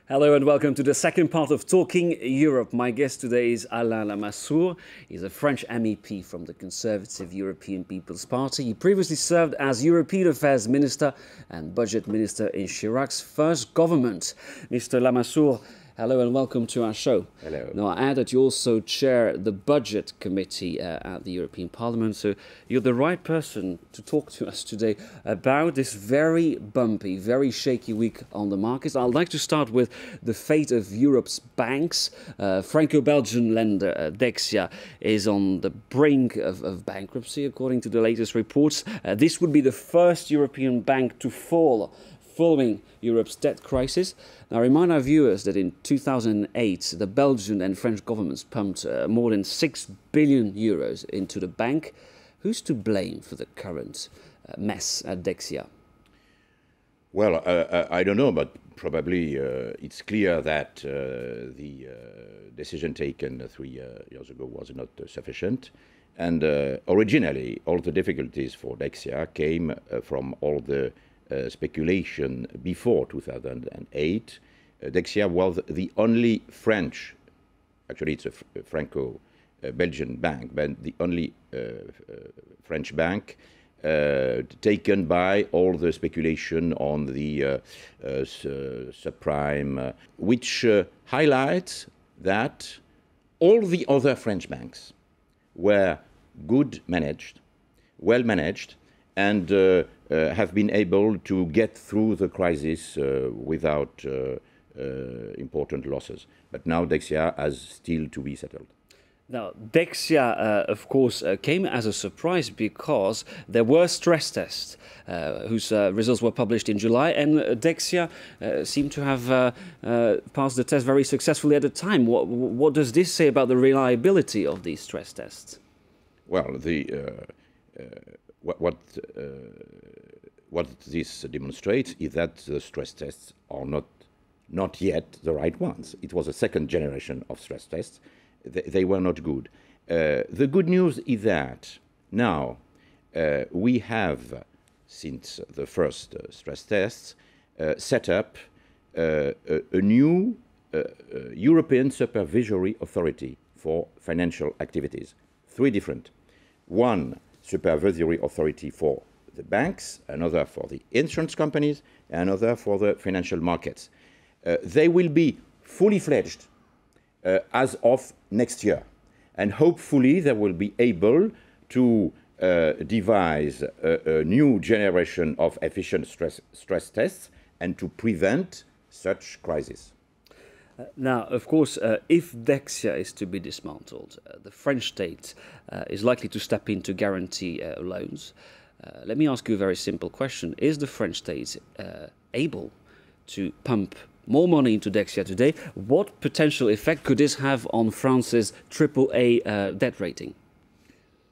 Hello and welcome to the second part of Talking Europe. My guest today is Alain Lamassoure. He's a French MEP from the Conservative European People's Party. He previously served as European Affairs Minister and Budget Minister in Chirac's first government. Mr. Lamassoure, hello and welcome to our show. Hello. Now, I add that you also chair the Budget Committee at the European Parliament, so you're the right person to talk to us today about this very bumpy, very shaky week on the markets. I'd like to start with the fate of Europe's banks. Franco-Belgian lender Dexia is on the brink of bankruptcy, according to the latest reports. This would be the first European bank to fall following Europe's debt crisis. Now, remind our viewers that in 2008, the Belgian and French governments pumped more than 6 billion euros into the bank. Who's to blame for the current mess at Dexia? Well, I don't know, but probably it's clear that the decision taken 3 years ago was not sufficient. And originally, all the difficulties for Dexia came from all the speculation before 2008. Dexia was the only French, actually it's a Franco-Belgian bank, but the only French bank taken by all the speculation on the subprime, which highlights that all the other French banks were good managed, well managed, and have been able to get through the crisis without important losses. But now Dexia has still to be settled. Now, Dexia, of course, came as a surprise because there were stress tests whose results were published in July, and Dexia seemed to have passed the test very successfully at the time. What does this say about the reliability of these stress tests? Well, what this demonstrates is that the stress tests are not yet the right ones. It was a second generation of stress tests. They were not good. The good news is that now we have, since the first stress tests, set up a new European supervisory authority for financial activities. 3 different. One supervisory authority for the banks, another for the insurance companies, and another for the financial markets. They will be fully fledged as of next year. And hopefully they will be able to devise a new generation of efficient stress tests and to prevent such crises. Now, of course, if Dexia is to be dismantled, the French state is likely to step in to guarantee loans. Let me ask you a very simple question. Is the French state able to pump more money into Dexia today? What potential effect could this have on France's AAA debt rating?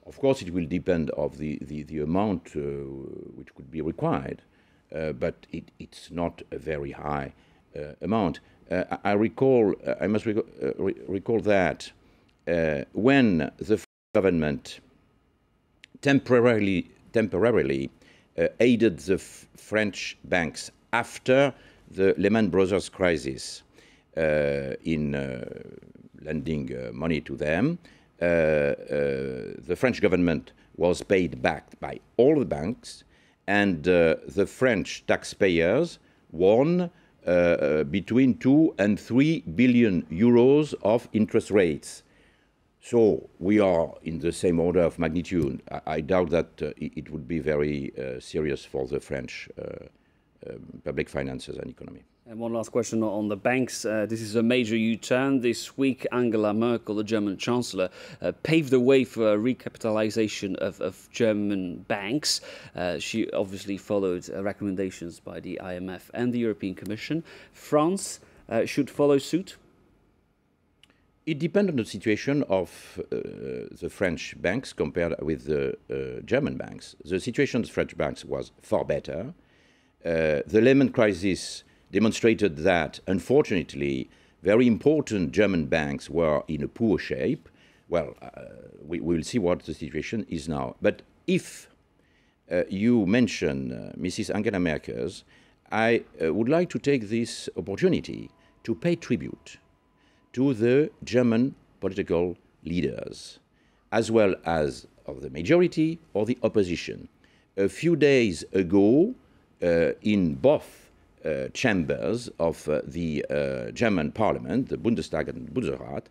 Of course, it will depend on the amount which could be required, but it's not a very high amount. I must recall that when the government temporarily aided the French banks after the Lehman Brothers crisis in lending money to them, the French government was paid back by all the banks, and the French taxpayers won between 2 and 3 billion euros of interest rates. So we are in the same order of magnitude. I doubt that it would be very serious for the French public finances and economy. And one last question on the banks. This is a major U-turn. This week, Angela Merkel, the German Chancellor, paved the way for a recapitalization of German banks. She obviously followed recommendations by the IMF and the European Commission. France should follow suit? It depends on the situation of the French banks compared with the German banks. The situation of the French banks was far better. The Lehman crisis demonstrated that, unfortunately, very important German banks were in a poor shape. Well, we will see what the situation is now. But if you mention Mrs. Angela Merkel, I would like to take this opportunity to pay tribute to the German political leaders, as well as of the majority or the opposition. A few days ago, in both chambers of the German parliament, the Bundestag and Bundesrat,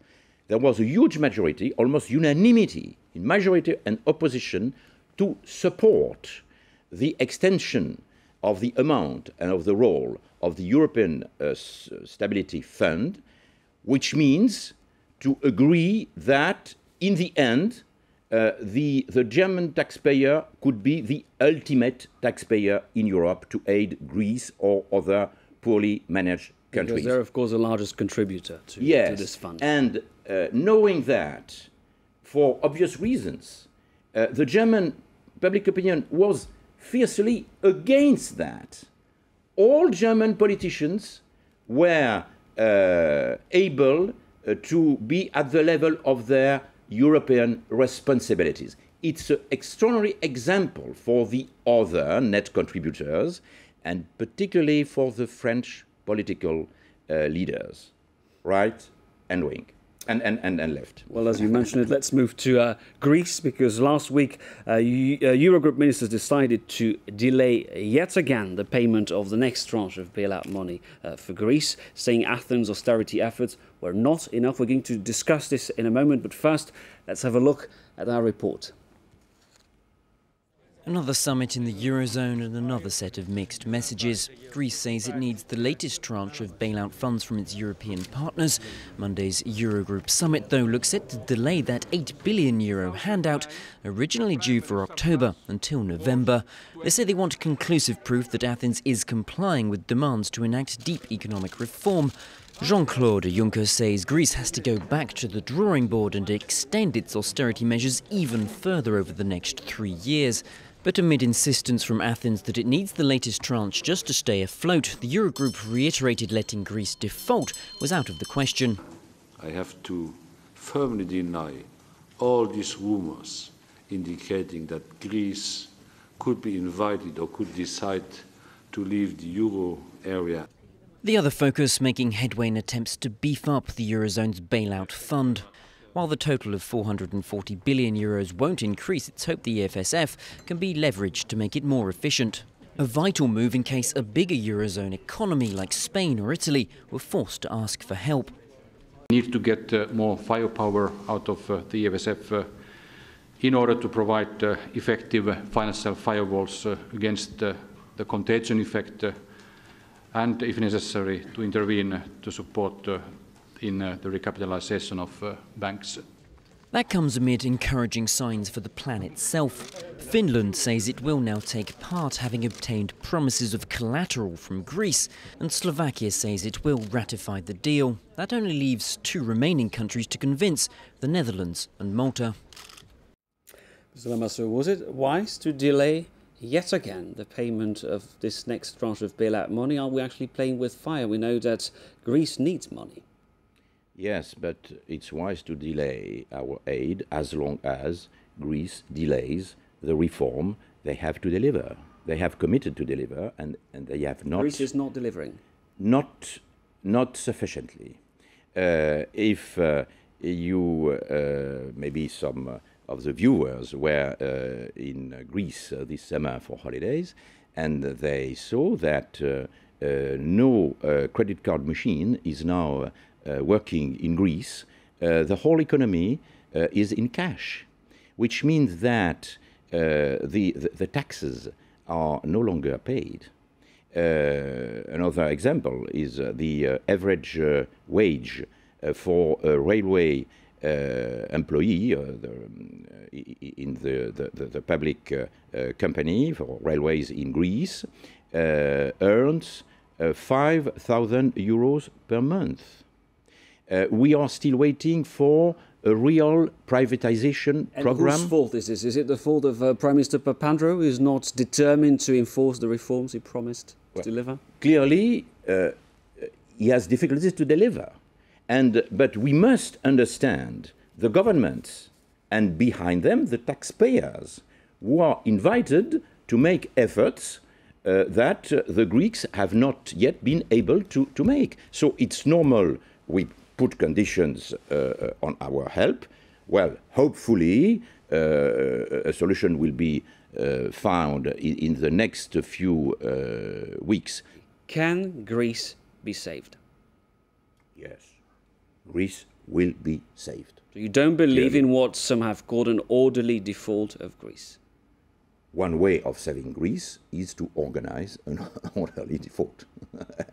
there was a huge majority, almost unanimity, in majority and opposition, to support the extension of the amount and of the role of the European Stability Fund, which means to agree that in the end the German taxpayer could be the ultimate taxpayer in Europe to aid Greece or other poorly managed countries. Because they're, of course, the largest contributor to this fund. And knowing that, for obvious reasons, the German public opinion was fiercely against that. All German politicians were able to be at the level of their European responsibilities. It's an extraordinary example for the other net contributors, and particularly for the French political leaders, right and wing. And left. Well, as you mentioned it, let's move to Greece, because last week Eurogroup ministers decided to delay yet again the payment of the next tranche of bailout money for Greece, saying Athens' austerity efforts were not enough. We're going to discuss this in a moment, but first, let's have a look at our report. Another summit in the Eurozone and another set of mixed messages. Greece says it needs the latest tranche of bailout funds from its European partners. Monday's Eurogroup summit, though, looks set to delay that €8 billion handout, originally due for October, until November. They say they want conclusive proof that Athens is complying with demands to enact deep economic reform. Jean-Claude Juncker says Greece has to go back to the drawing board and extend its austerity measures even further over the next 3 years. But amid insistence from Athens that it needs the latest tranche just to stay afloat, the Eurogroup reiterated letting Greece default was out of the question. I have to firmly deny all these rumours indicating that Greece could be invited or could decide to leave the euro area. The other focus making headway in attempts to beef up the Eurozone's bailout fund. While the total of €440 billion won't increase, it's hoped the EFSF can be leveraged to make it more efficient. A vital move in case a bigger Eurozone economy like Spain or Italy were forced to ask for help. We need to get more firepower out of the EFSF in order to provide effective financial firewalls against the contagion effect and, if necessary, to intervene to support in the recapitalisation of banks. That comes amid encouraging signs for the plan itself. Finland says it will now take part, having obtained promises of collateral from Greece, and Slovakia says it will ratify the deal. That only leaves 2 remaining countries to convince, the Netherlands and Malta. Mr. Lamassoure, was it wise to delay yet again the payment of this next tranche of bailout money? Are we actually playing with fire? We know that Greece needs money. Yes, but it's wise to delay our aid as long as Greece delays the reform they have to deliver. They have committed to deliver, and they have not. Greece is not delivering. Not sufficiently. If maybe some of the viewers were in Greece this summer for holidays, and they saw that no credit card machine is now working in Greece. The whole economy is in cash, which means that the taxes are no longer paid. Another example is the average wage for a railway employee in the public company for railways in Greece earns €5,000 per month. We are still waiting for a real privatization program. And whose fault is this? Is it the fault of Prime Minister Papandreou, who is not determined to enforce the reforms he promised to deliver? Clearly, he has difficulties to deliver. But we must understand the governments and behind them the taxpayers who are invited to make efforts that the Greeks have not yet been able to make. So it's normal we put conditions on our help. Well, hopefully a solution will be found in the next few weeks. Can Greece be saved? Yes, Greece will be saved. So you don't believe Clearly. in what some have called an orderly default of Greece? One way of saving Greece is to organize an orderly default.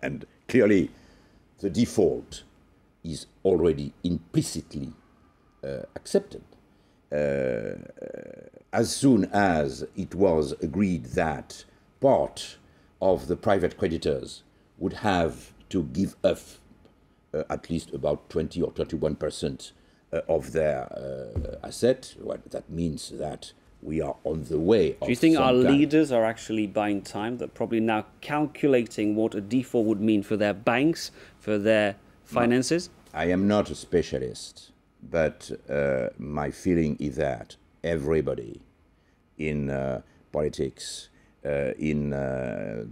And clearly, the default is already implicitly accepted. As soon as it was agreed that part of the private creditors would have to give up at least about 20 or 21% of their asset, well, that means that we are on the way. Do you think our leaders are actually buying time? They're probably now calculating what a default would mean for their banks, for their finances? I am not a specialist, but my feeling is that everybody in politics, in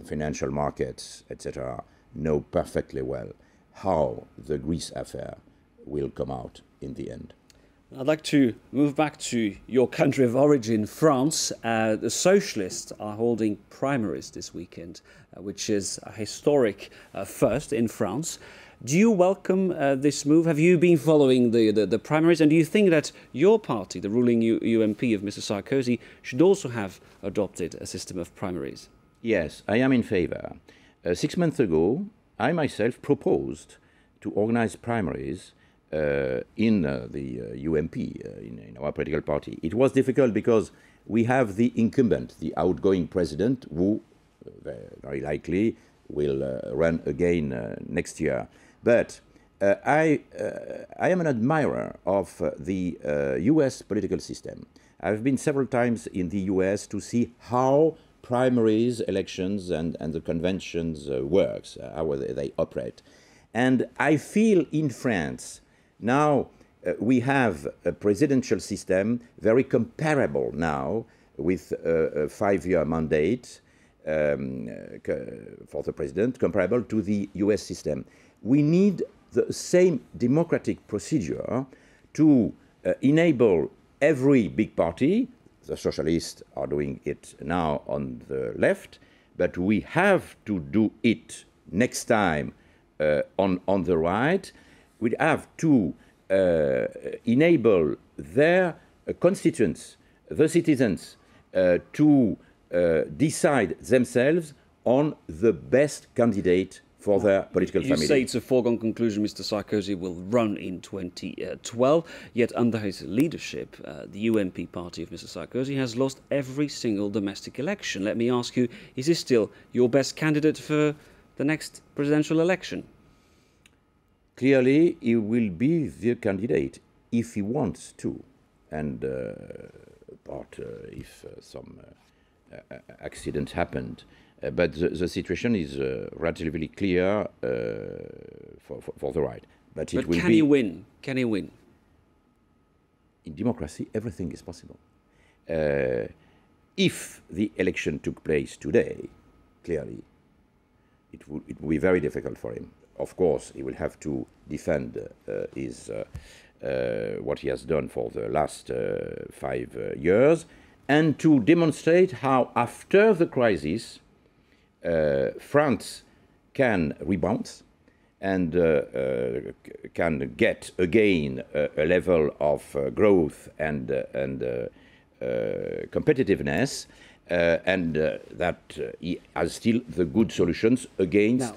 financial markets, etc., know perfectly well how the Greece affair will come out in the end. I'd like to move back to your country of origin, France. The Socialists are holding primaries this weekend, which is a historic first in France. Do you welcome this move? Have you been following the primaries? And do you think that your party, the ruling UMP of Mr. Sarkozy, should also have adopted a system of primaries? Yes, I am in favor. 6 months ago, I myself proposed to organize primaries in the UMP, in our political party. It was difficult because we have the incumbent, the outgoing president, who very likely will run again next year. But I am an admirer of the US political system. I've been several times in the US to see how primaries, elections, and the conventions works, how they operate. And I feel in France, now we have a presidential system very comparable now with a 5-year mandate for the president, comparable to the US system. We need the same democratic procedure to enable every big party. The socialists are doing it now on the left, but we have to do it next time on the right. We have to enable their constituents, the citizens, to decide themselves on the best candidate for their political family. You say it's a foregone conclusion Mr. Sarkozy will run in 2012, yet under his leadership, the UMP party of Mr. Sarkozy has lost every single domestic election. Let me ask you, is he still your best candidate for the next presidential election? Clearly, he will be the candidate if he wants to, and if some accident happened. But the situation is relatively clear for the right. But it will can be. he win? Can he win? In democracy, everything is possible. If the election took place today, clearly, it would be very difficult for him. Of course, he will have to defend what he has done for the last 5 years, and to demonstrate how, after the crisis, France can rebound and can get again a level of growth and competitiveness, and that he has still the good solutions against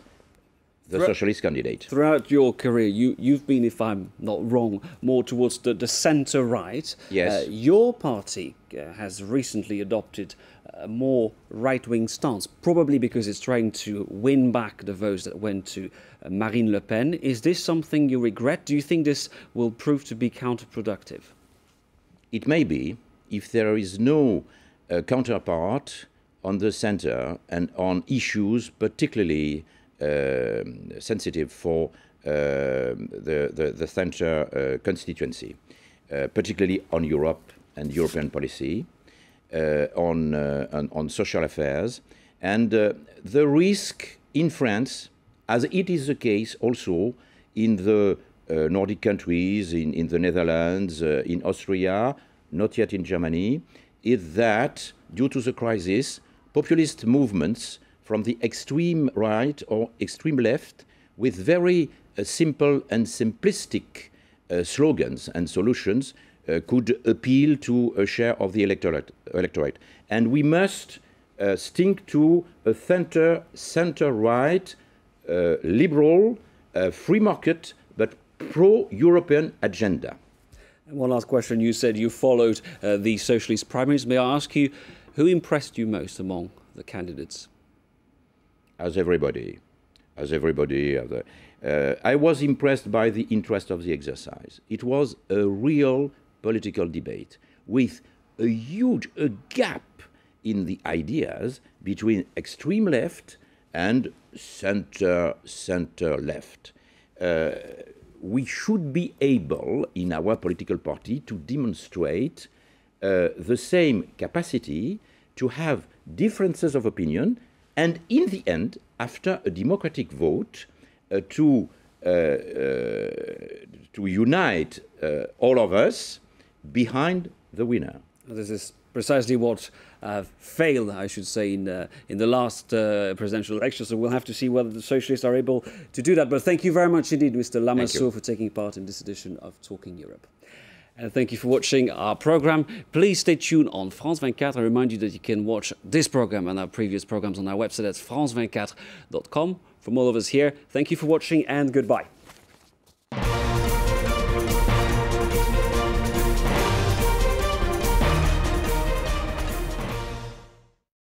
the socialist candidate. Throughout your career, you've been, if I'm not wrong, more towards the centre-right. Yes. Your party has recently adopted a more right-wing stance, probably because it's trying to win back the votes that went to Marine Le Pen. Is this something you regret? Do you think this will prove to be counterproductive? It may be, if there is no counterpart on the centre and on issues particularly sensitive for the centre constituency, particularly on Europe and European policy, on social affairs, And the risk in France, as it is the case also in the Nordic countries, in the Netherlands, in Austria, not yet in Germany, is that due to the crisis, populist movements from the extreme right or extreme left with very simple and simplistic slogans and solutions could appeal to a share of the electorate. And we must stick to a center-right, liberal, free market, but pro-European agenda. And one last question. You said you followed the socialist primaries. May I ask you, who impressed you most among the candidates? As everybody. I was impressed by the interest of the exercise. It was a real political debate with a huge gap in the ideas between extreme left and center left. We should be able, in our political party, to demonstrate the same capacity to have differences of opinion, and in the end, after a democratic vote, to unite all of us behind the winner. This is precisely what failed, I should say, in the last presidential election. So we'll have to see whether the socialists are able to do that. But thank you very much indeed, Mr. Lamassoure, for taking part in this edition of Talking Europe. And thank you for watching our program. Please stay tuned on France 24. I remind you that you can watch this program and our previous programs on our website at france24.com. From all of us here, thank you for watching and goodbye.